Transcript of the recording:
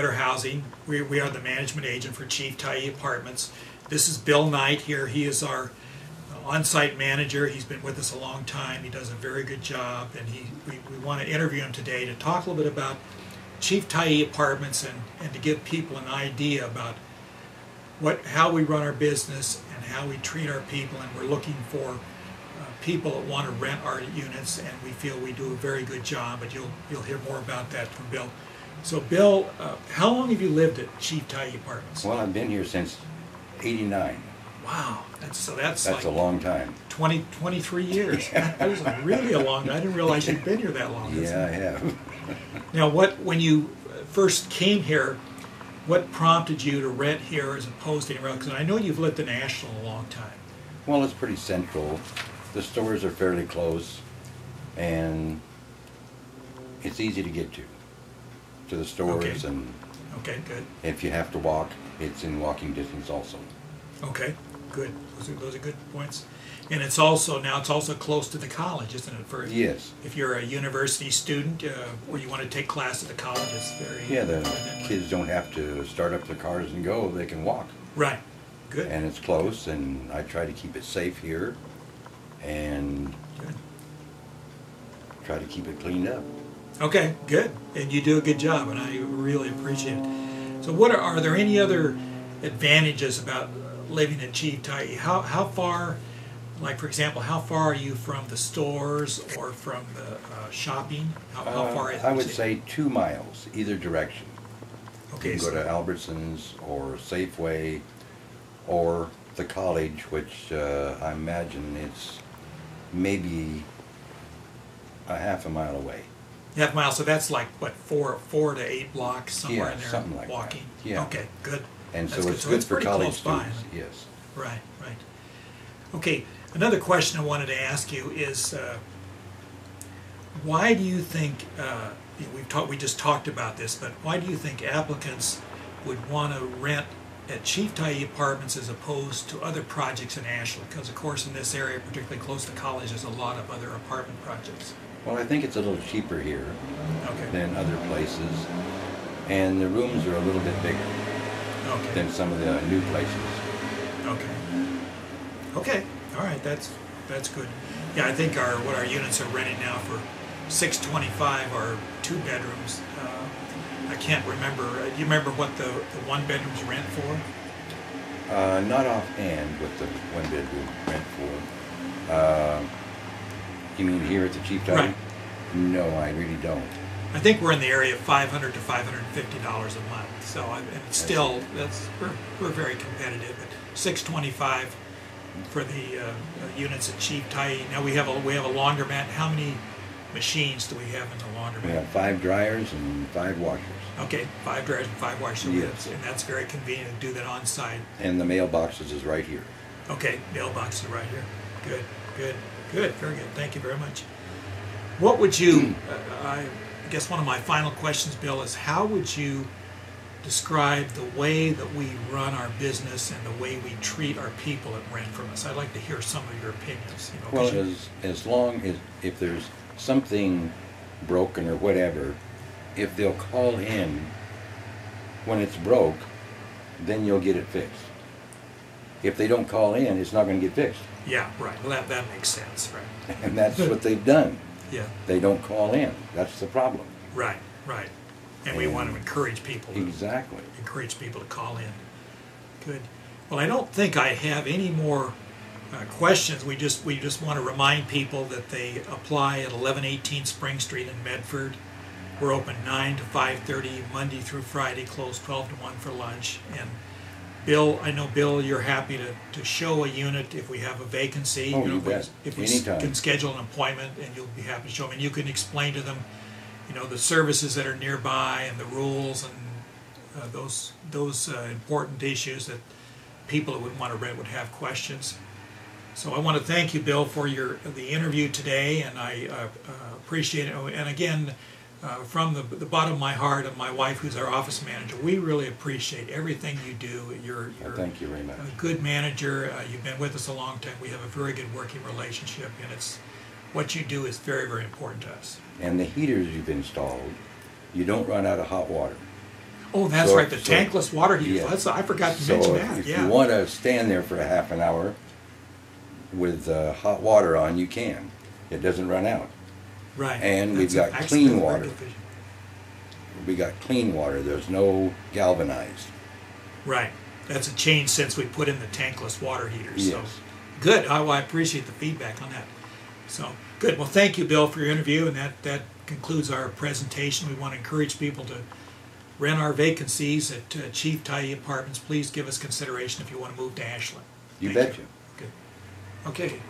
Better Housing. We are the management agent for Chief Tyee Apartments. This is Bill Knight here. He is our on-site manager. He's been with us a long time. He does a very good job, and we want to interview him today to talk a little bit about Chief Tyee Apartments and to give people an idea about how we run our business and how we treat our people. And we're looking for people that want to rent our units, and we feel we do a very good job. But you'll hear more about that from Bill. So Bill, how long have you lived at Chief Tyee Apartments? Well, I've been here since '89. Wow, that's like a long time. 23 years. That was really a long time. I didn't realize you'd been here that long. Yeah, I have. Now, when you first came here, what prompted you to rent here as opposed to anywhere else? Because I know you've lived in Ashland a long time. Well, it's pretty central. The stores are fairly close, and it's easy to get to the stores. Okay. And okay, good. if you have to walk, it's in walking distance also. Okay, good. Those are good points. And it's also close to the college, isn't it? Yes. If you're a university student or you want to take class at the college, it's very... Yeah, the kids don't have to start up their cars and go. They can walk. Right. Good. And it's close, and I try to keep it safe here and good. Try to keep it cleaned up. Okay, good. And you do a good job, and I really appreciate it. So are there any other advantages about living in Chief Tyee? How far, like for example, how far are you from the stores or from the shopping? How far is it? I would say 2 miles either direction. Okay, you can go to Albertsons or Safeway or the college, which I imagine it's maybe a half a mile away. Half a mile, so that's like what, 4 to 8 blocks somewhere in there, something like walking. That. Yeah. Okay, good. And that's so it's good for college students. Yes. Right, right. Okay, another question I wanted to ask you is, why do you think we just talked about this, but why do you think applicants would want to rent at Chief Tyee Apartments as opposed to other projects in Ashland? Because of course in this area, particularly close to college, there's a lot of other apartment projects. Well, I think it's a little cheaper here okay. than other places, and the rooms are a little bit bigger okay. than some of the new places. Okay. Okay. All right. That's good. Yeah, I think what our units are renting now for $625 are 2 bedrooms. I can't remember. Do you remember what the 1 bedrooms rent for? Not offhand what the 1 bedroom rent for. You mean here at the Chief Tyee? Right. No, I really don't. I think we're in the area of $500 to $550 a month. So and still, we're very competitive. But $625 for the units at Chief Tyee. Now we have a laundromat. How many machines do we have in the laundromat? We have 5 dryers and 5 washers. Okay, 5 dryers and 5 washers. Yes. And that's very convenient to do that on site. And the mailboxes is right here. Okay, mailboxes are right here. Good, good, good, very good. Thank you very much. What would you, I guess one of my final questions, Bill, is how would you describe the way that we run our business and the way we treat our people that rent from us? I'd like to hear some of your opinions. Well, as long as if there's something broken or whatever, if they'll call in when it's broke, then you'll get it fixed. If they don't call in, it's not going to get fixed. Yeah, right. Well, that makes sense, right? And that's what they've done. Yeah. They don't call in. That's the problem. Right, right. And we want to encourage people. Exactly. Encourage people to call in. Good. Well, I don't think I have any more questions. We just want to remind people that they apply at 1118 Spring Street in Medford. We're open 9 to 5:30 Monday through Friday, closed 12 to 1 for lunch. And Bill, I know, Bill, you're happy to show a unit if we have a vacancy. Oh, you bet. If we Anytime. can schedule an appointment, and you'll be happy to show them. And you can explain to them, the services that are nearby and the rules and those important issues that people that would want to rent would have questions. So I want to thank you, Bill, for the interview today, and I appreciate it. And again, from the bottom of my heart and my wife, who's our office manager, we really appreciate everything you do. You're thank you very much. A good manager. You've been with us a long time. We have a very good working relationship, and what you do is very, very important to us. And the heaters you've installed, you don't run out of hot water. Oh, that's So- right, the so- tankless water heaters. yeah. I forgot to So mention that, if yeah. you want to stand there for a half an hour with hot water on, you can. It doesn't run out. Right. and we've That's got actually clean a very water. good vision. We got clean water. There's no galvanized. Right. That's a change since we put in the tankless water heaters. So Yes. good. Oh, well, I appreciate the feedback on that. So good. Well, thank you, Bill, for your interview, and that concludes our presentation. We want to encourage people to rent our vacancies at Chief Tyee Apartments. Please give us consideration if you want to move to Ashland. You Thank betcha. Good. Okay.